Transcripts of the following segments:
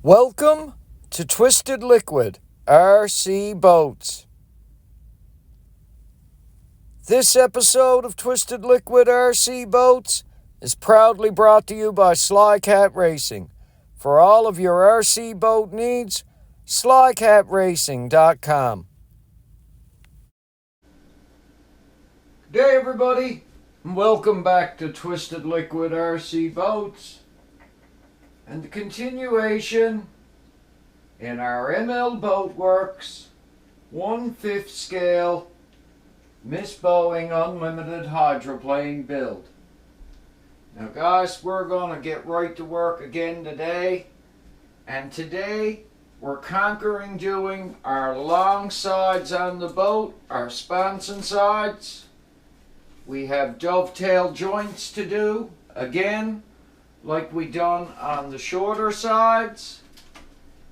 Welcome to Twisted Liquid RC Boats. This episode of Twisted Liquid RC Boats is proudly brought to you by Slycat Racing. For all of your RC boat needs, slycatracing.com. Good day, everybody, and welcome back to Twisted Liquid RC Boats. And the continuation in our ML Boatworks 1/5 scale Miss Boeing Unlimited Hydroplane build. Now guys, we're going to get right to work again today. And today we're conquering doing our long sides on the boat, our sponson sides. We have DoveTail joints to do again, like we done on the shorter sides.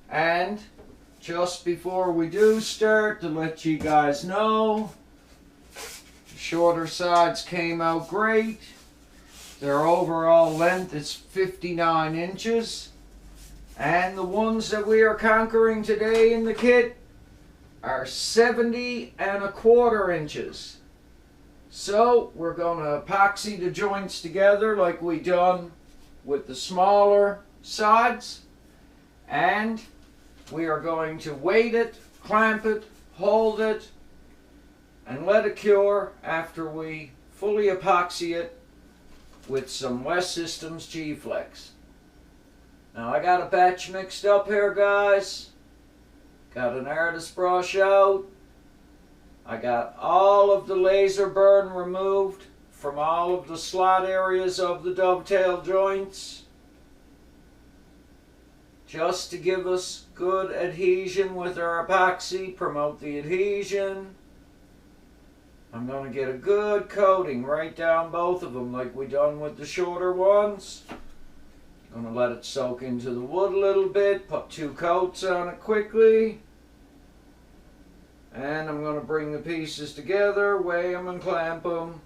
And just before we do start, to let you guys know, the shorter sides came out great. Their overall length is 59 inches. And the ones that we are conquering today in the kit are 70 1/4 inches. So we're going to epoxy the joints together like we done with the smaller sides, and we are going to weight it, clamp it, hold it, and let it cure after we fully epoxy it with some West Systems G-Flex. Now I got a batch mixed up here, guys. Got an artist brush out. I got all of the laser burn removed from all of the slot areas of the DoveTail joints, just to give us good adhesion with our epoxy, promote the adhesion. I'm going to get a good coating right down both of them like we done with the shorter ones. I'm going to let it soak into the wood a little bit, put 2 coats on it quickly. And I'm going to bring the pieces together, weigh them and clamp them,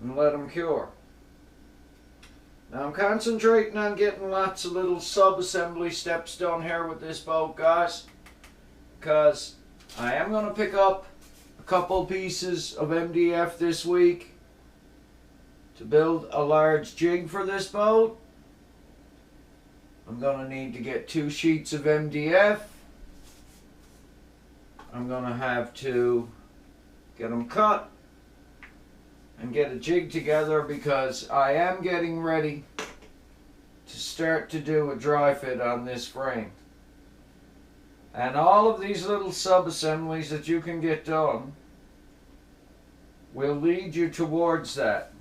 and let them cure. Now I'm concentrating on getting lots of little sub-assembly steps done here with this boat, guys, because I am going to pick up a couple pieces of MDF this week to build a large jig for this boat. I'm going to need to get 2 sheets of MDF. I'm going to have to get them cut and get a jig together, because I am getting ready to start to do a dry fit on this frame. And all of these little sub-assemblies that you can get done will lead you towards that.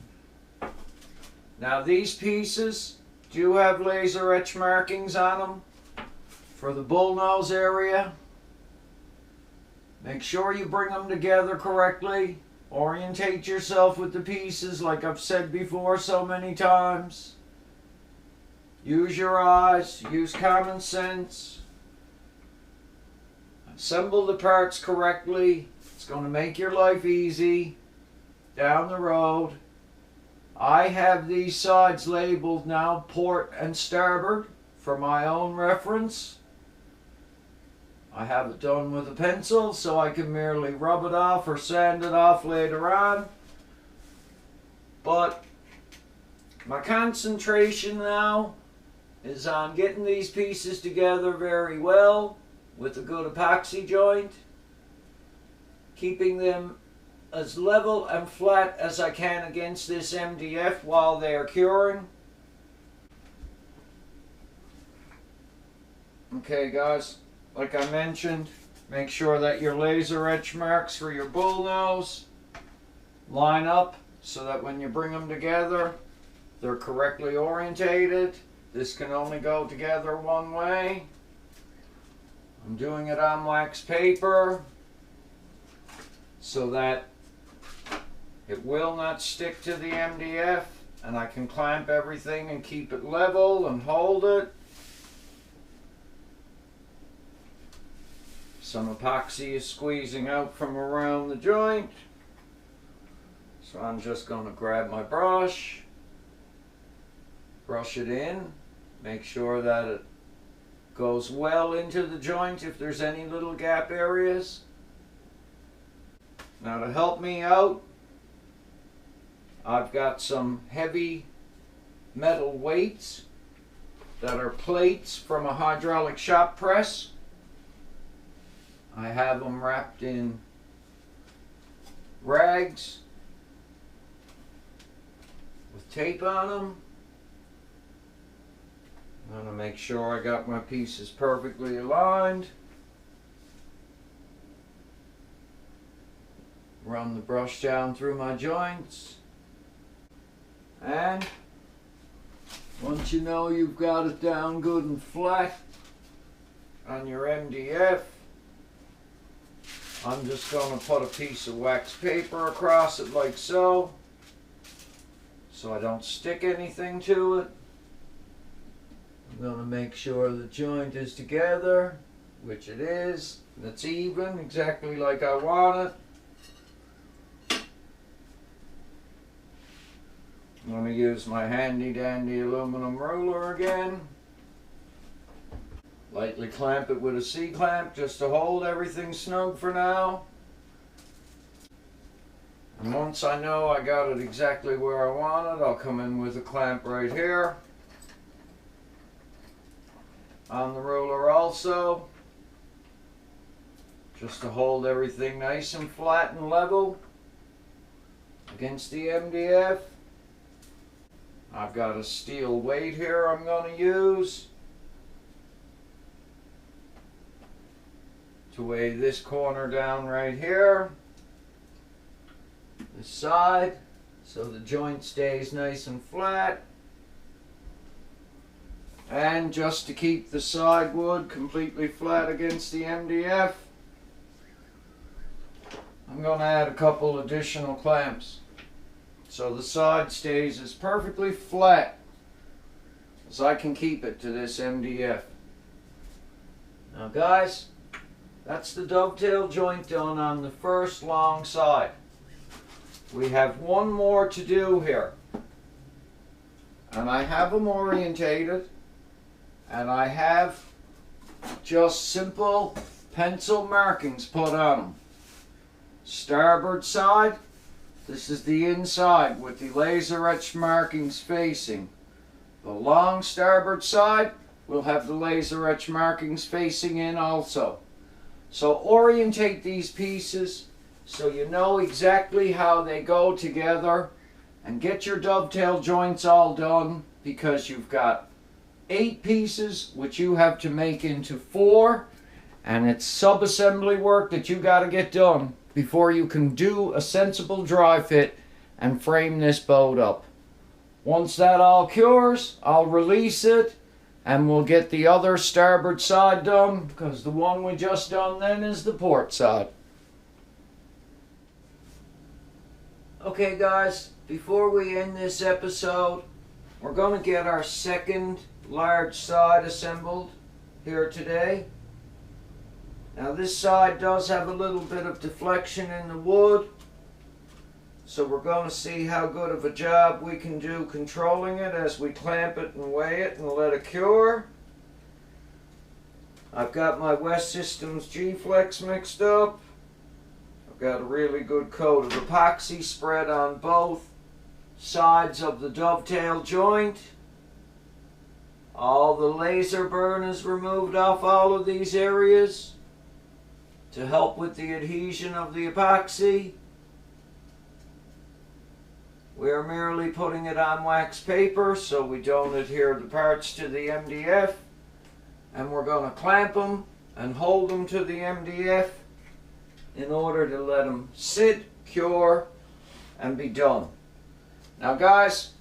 Now these pieces do have laser etch markings on them for the bullnose area. Make sure you bring them together correctly. Orientate yourself with the pieces like I've said before so many times. Use your eyes, use common sense. Assemble the parts correctly. It's going to make your life easy down the road. I have these sides labeled now port and starboard for my own reference. I have it done with a pencil so I can merely rub it off or sand it off later on. But my concentration now is on getting these pieces together very well with a good epoxy joint, keeping them as level and flat as I can against this MDF while they are curing. Okay guys, like I mentioned, make sure that your laser etch marks for your bullnose line up so that when you bring them together, they're correctly orientated. This can only go together one way. I'm doing it on wax paper so that it will not stick to the MDF, and I can clamp everything and keep it level and hold it. Some epoxy is squeezing out from around the joint. So I'm just going to grab my brush, brush it in, make sure that it Goes well into the joint if there's any little gap areas. Now to help me out, I've got some heavy metal weights that are plates from a hydraulic shop press. I have them wrapped in rags with tape on them. I'm going to make sure I got my pieces perfectly aligned. Run the brush down through my joints. And once you know you've got it down good and flat on your MDF, I'm just going to put a piece of wax paper across it like so I don't stick anything to it. I'm going to make sure the joint is together, which it is. It's even, exactly like I want it. I'm going to use my handy dandy aluminum ruler again. Lightly clamp it with a C-clamp just to hold everything snug for now. And once I know I got it exactly where I want it, I'll come in with a clamp right here on the ruler also, just to hold everything nice and flat and level against the MDF. I've got a steel weight here I'm going to use to weigh this corner down right here, this side, so the joint stays nice and flat. And just to keep the side wood completely flat against the MDF, I'm going to add a couple additional clamps so the side stays as perfectly flat as I can keep it to this MDF. Now guys, that's the dovetail joint done on the first long side. We have one more to do here, and I have them orientated, and I have just simple pencil markings put on them. Starboard side, this is the inside with the laser etched markings facing. The long starboard side will have the laser etched markings facing in also. So orientate these pieces so you know exactly how they go together, and get your dovetail joints all done, because you've got 8 pieces which you have to make into 4, and it's sub-assembly work that you got to get done before you can do a sensible dry fit and frame this boat up. Once that all cures, I'll release it and we'll get the other starboard side done, because the one we just done then is the port side. Okay guys, before we end this episode, we're going to get our second large side assembled here today. Now this side does have a little bit of deflection in the wood, so we're going to see how good of a job we can do controlling it as we clamp it and weigh it and let it cure. I've got my West Systems G-Flex mixed up. I've got a really good coat of epoxy spread on both sides of the dovetail joint. All the laser burn is removed off all of these areas to help with the adhesion of the epoxy. We are merely putting it on wax paper so we don't adhere the parts to the MDF, and we're going to clamp them and hold them to the MDF in order to let them sit, cure, and be done. Now guys,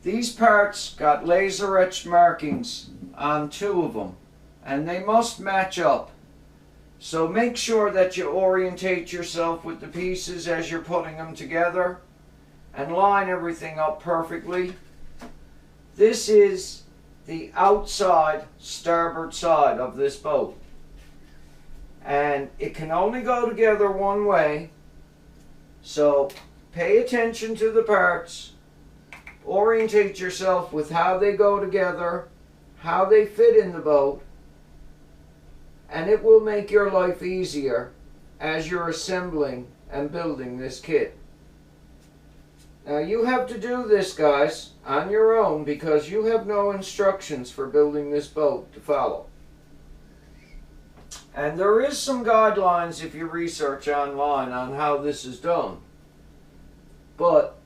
these parts got laser etched markings on 2 of them, and they must match up. So make sure that you orientate yourself with the pieces as you're putting them together and line everything up perfectly. This is the outside starboard side of this boat, and it can only go together one way, so pay attention to the parts, orientate yourself with how they go together, how they fit in the boat, and it will make your life easier as you're assembling and building this kit. Now you have to do this, guys, on your own because you have no instructions for building this boat to follow. And there is some guidelines if you research online on how this is done. But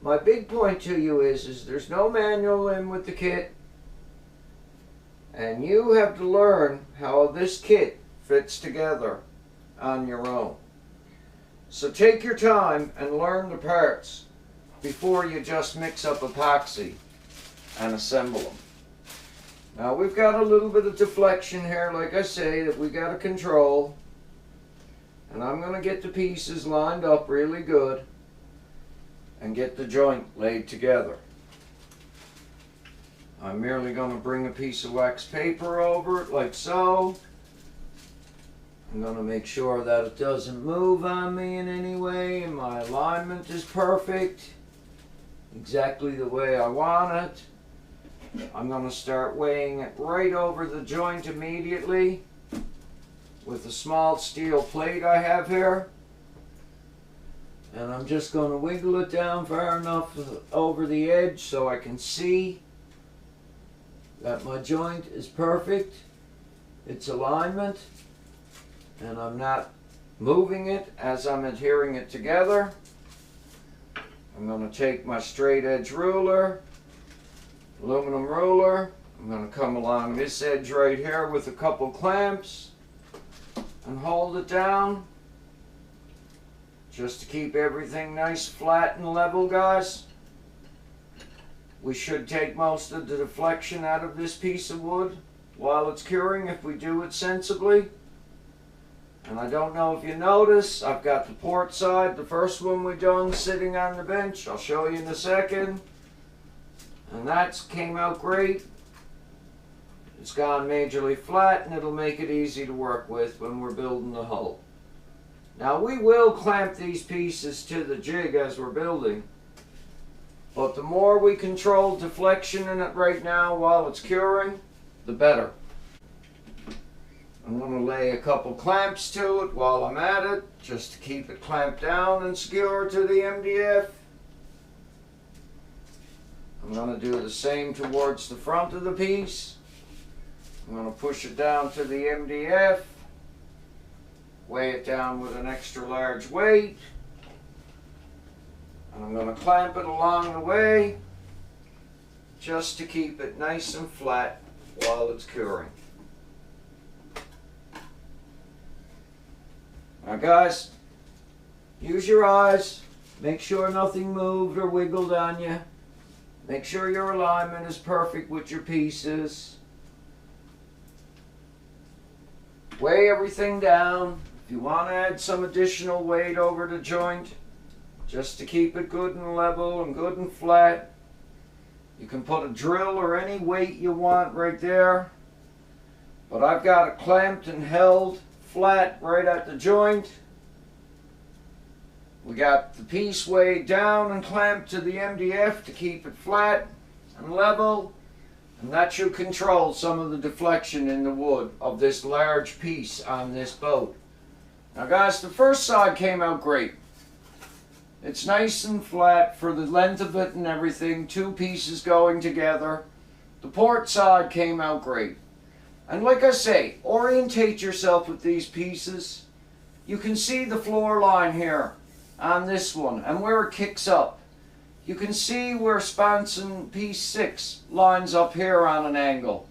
my big point to you is there's no manual in with the kit. And you have to learn how this kit fits together on your own. So take your time and learn the parts before you just mix up epoxy and assemble them. Now we've got a little bit of deflection here, like I say, that we got to control. And I'm going to get the pieces lined up really good and get the joint laid together. I'm merely going to bring a piece of wax paper over it like so. I'm going to make sure that it doesn't move on me in any way and my alignment is perfect, exactly the way I want it. I'm going to start weighing it right over the joint immediately with a small steel plate I have here. And I'm just going to wiggle it down far enough over the edge so I can see that my joint is perfect, its alignment, and I'm not moving it as I'm adhering it together. I'm going to take my straight edge ruler, aluminum ruler. I'm going to come along this edge right here with a couple clamps and hold it down just to keep everything nice, flat, and level, guys. We should take most of the deflection out of this piece of wood while it's curing if we do it sensibly. And I don't know if you notice, I've got the port side, the first one we done, sitting on the bench. I'll show you in a second. And that came out great. It's gone majorly flat and it'll make it easy to work with when we're building the hull. Now we will clamp these pieces to the jig as we're building, but the more we control deflection in it right now while it's curing, the better. I'm going to lay a couple clamps to it while I'm at it, just to keep it clamped down and secure to the MDF. I'm going to do the same towards the front of the piece. I'm going to push it down to the MDF, weigh it down with an extra large weight, and I'm going to clamp it along the way just to keep it nice and flat while it's curing. Now guys, use your eyes, make sure nothing moved or wiggled on you. Make sure your alignment is perfect with your pieces. Weigh everything down. If you want to add some additional weight over the joint, just to keep it good and level and good and flat, you can put a drill or any weight you want right there. But I've got it clamped and held flat right at the joint. We got the piece weighed down and clamped to the MDF to keep it flat and level, and that should control some of the deflection in the wood of this large piece on this boat. Now guys, the first side came out great. It's nice and flat for the length of it and everything, two pieces going together. The port side came out great. And like I say, orientate yourself with these pieces. You can see the floor line here on this one and where it kicks up. You can see where Sponson piece 6 lines up here on an angle.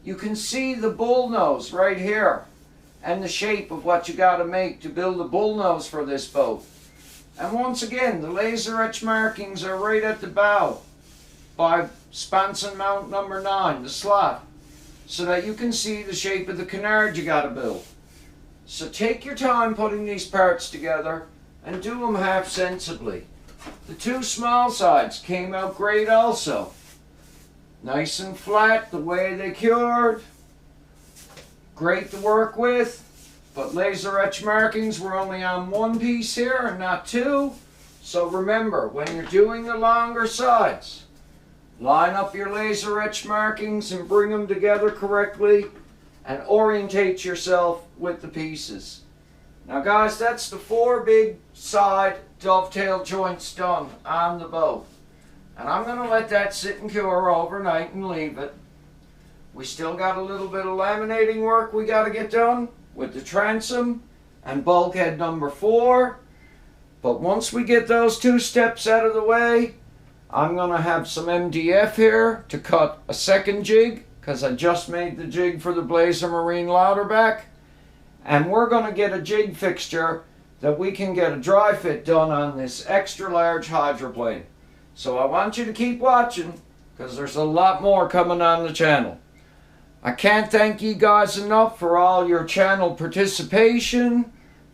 You can see the bull nose right here and the shape of what you got to make to build a bull nose for this boat. And once again, the laser etch markings are right at the bow by Sponson mount number 9, the slot, so that you can see the shape of the canard you got to build. So take your time putting these parts together and do them half sensibly. The two small sides came out great also. Nice and flat the way they cured. Great to work with. But laser etch markings were only on one piece here and not two. So remember, when you're doing the longer sides, line up your laser etch markings and bring them together correctly and orientate yourself with the pieces. Now guys, that's the 4 big side dovetail joints done on the boat. And I'm going to let that sit and cure overnight and leave it. We still got a little bit of laminating work we got to get done with the transom and bulkhead number 4. But once we get those 2 steps out of the way, I'm going to have some MDF here to cut a second jig, because I just made the jig for the Blazer Marine Louderback. And we're going to get a jig fixture that we can get a dry fit done on this extra large hydroplane. So I want you to keep watching, because there's a lot more coming on the channel. I can't thank you guys enough for all your channel participation,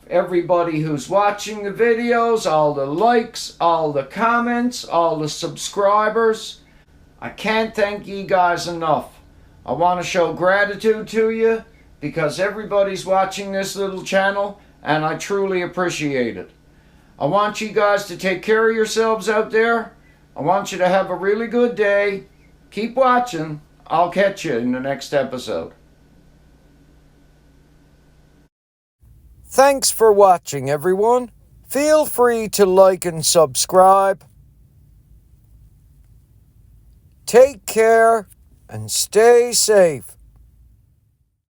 everybody who's watching the videos, all the likes, all the comments, all the subscribers. I can't thank you guys enough. I want to show gratitude to you because everybody's watching this little channel and I truly appreciate it. I want you guys to take care of yourselves out there. I want you to have a really good day. Keep watching. I'll catch you in the next episode. Thanks for watching, everyone. Feel free to like and subscribe. Take care and stay safe.